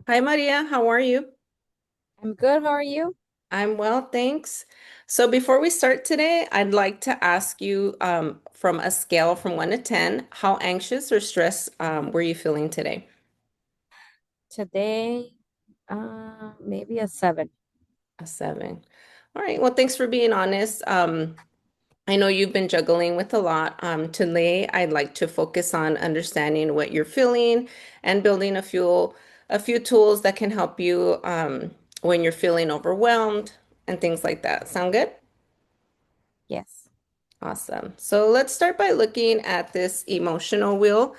Hi, Maria. How are you? I'm good. How are you? I'm well, thanks. So before we start today, I'd like to ask you from a scale from 1 to 10, how anxious or stressed were you feeling today? Today, maybe a 7. A 7. All right. Well, thanks for being honest. I know you've been juggling with a lot. Today, I'd like to focus on understanding what you're feeling and building a few tools that can help you when you're feeling overwhelmed and things like that. Sound good? Yes. Awesome. So let's start by looking at this emotional wheel.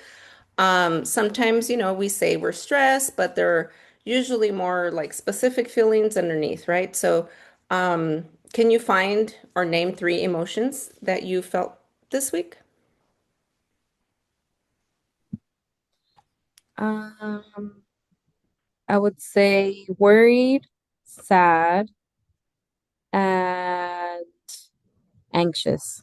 Sometimes, we say we're stressed, but there are usually more like specific feelings underneath, right? So, can you find or name three emotions that you felt this week? Um, I would say worried, sad, and anxious.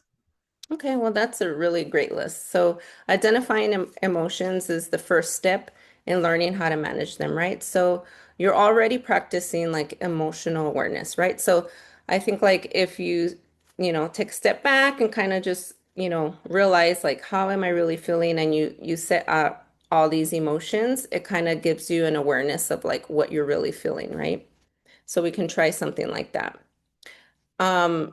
Okay, well, that's a really great list. So, identifying emotions is the first step in learning how to manage them, right? So, you're already practicing like emotional awareness, right? So, I think like if you take a step back and kind of just, realize like how am I really feeling and you set up all these emotions, it kind of gives you an awareness of like what you're really feeling, right? So, we can try something like that.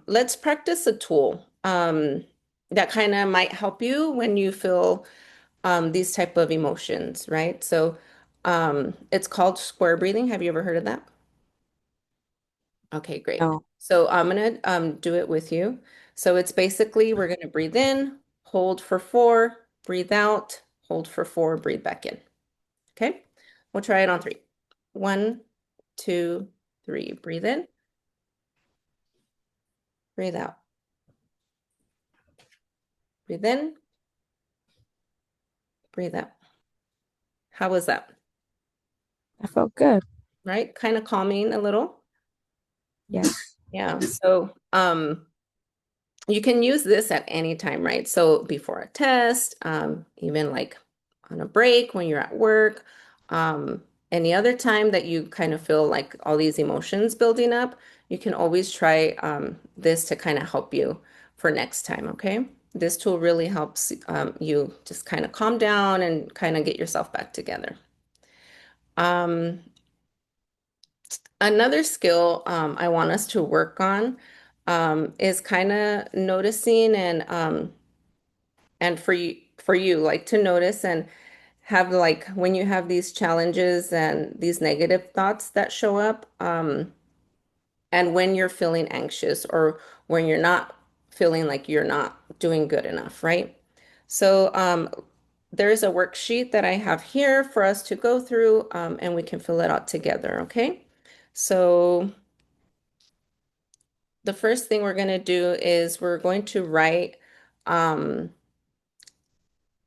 Let's practice a tool that kind of might help you when you feel these type of emotions, right? So it's called square breathing. Have you ever heard of that? Okay, great. No. So I'm gonna do it with you. So it's basically we're gonna breathe in, hold for 4, breathe out, hold for 4, breathe back in. Okay, we'll try it on 3. 1, 2, 3. Breathe in, breathe out, breathe in, breathe out. How was that? I felt good. Right? Kind of calming a little. Yes. Yeah. So, you can use this at any time, right? So before a test, even like on a break when you're at work, any other time that you kind of feel like all these emotions building up, you can always try this to kind of help you for next time, okay? This tool really helps you just kind of calm down and kind of get yourself back together. Um, Another skill I want us to work on is kind of noticing and for you like to notice and have like when you have these challenges and these negative thoughts that show up and when you're feeling anxious or when you're not feeling like you're not doing good enough, right? So there's a worksheet that I have here for us to go through and we can fill it out together, okay? So the first thing we're going to do is we're going to write um,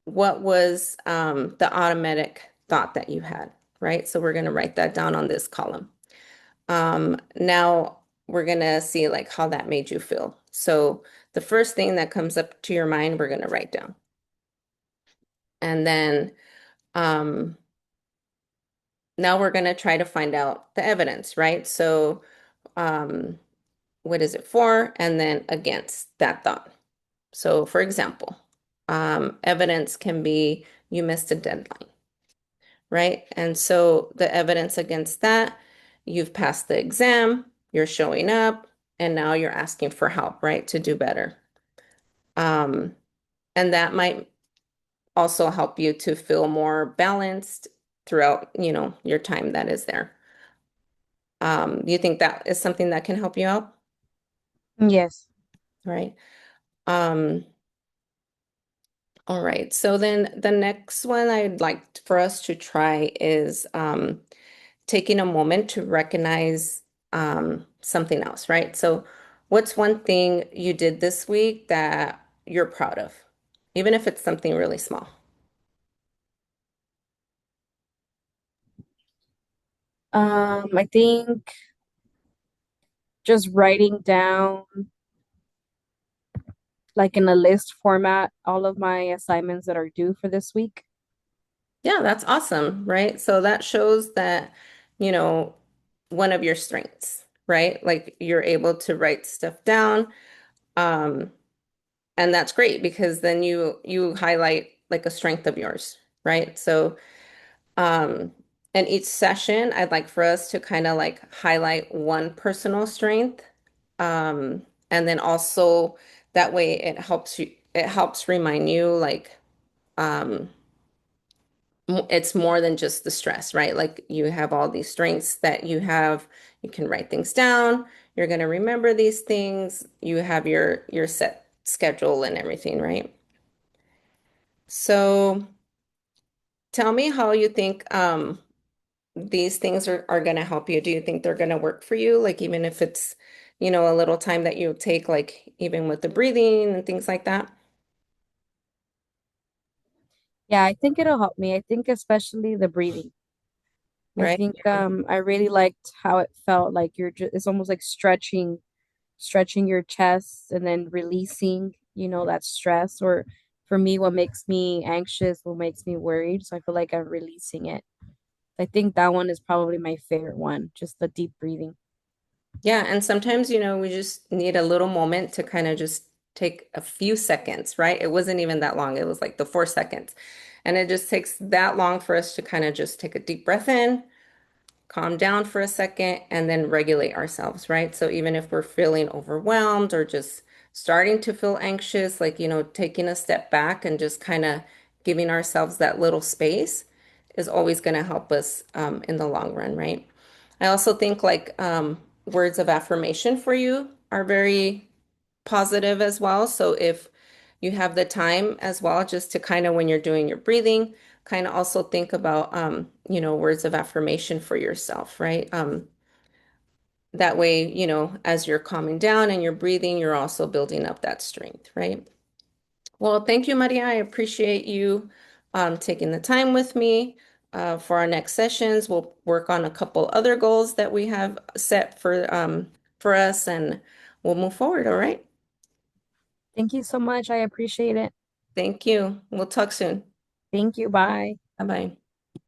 what was the automatic thought that you had, right? So we're going to write that down on this column. Now we're going to see like how that made you feel. So the first thing that comes up to your mind, we're going to write down. And then um, now we're going to try to find out the evidence, right? So um, what is it for? And then against that thought. So, for example, evidence can be you missed a deadline, right? And so the evidence against that, you've passed the exam, you're showing up, and now you're asking for help, right, to do better. Um, and that might also help you to feel more balanced throughout, your time that is there. You think that is something that can help you out, Yes. right? Um, all right. So then the next one I'd like for us to try is taking a moment to recognize something else, right? So, what's one thing you did this week that you're proud of, even if it's something really small? I think just writing down like in a list format all of my assignments that are due for this week. Yeah, that's awesome, right? So that shows that. you know, one of your strengths, right? Like you're able to write stuff down. Um, and that's great because then you highlight like a strength of yours, right? So, um, in each session, I'd like for us to kind of like highlight one personal strength. Um, and then also that way it helps remind you like, um, it's more than just the stress, right? Like you have all these strengths that you have, you can write things down, you're going to remember these things, you have your set schedule and everything, right? So tell me how you think these things are going to help you. Do you think they're going to work for you? Like even if it's, a little time that you take, like even with the breathing and things like that, Yeah, I think it'll help me. I think especially the breathing. I right? think I really liked how it felt like you're just it's almost like stretching your chest and then releasing, that stress or for me what makes me anxious, what makes me worried. So I feel like I'm releasing it. I think that one is probably my favorite one, just the deep breathing. Yeah, and sometimes, we just need a little moment to kind of just take a few seconds, right? It wasn't even that long. It was like the 4 seconds. And it just takes that long for us to kind of just take a deep breath in, calm down for a second, and then regulate ourselves, right? So even if we're feeling overwhelmed or just starting to feel anxious, like, taking a step back and just kind of giving ourselves that little space is always going to help us in the long run, right? I also think like words of affirmation for you are very positive as well. So if you have the time as well, just to kind of when you're doing your breathing, kind of also think about words of affirmation for yourself, right? That way, as you're calming down and you're breathing, you're also building up that strength, right? Well, thank you, Maria. I appreciate you taking the time with me. For our next sessions, we'll work on a couple other goals that we have set for us, and we'll move forward. All right. Thank you so much. I appreciate it. Thank you. We'll talk soon. Thank you. Bye. Bye bye.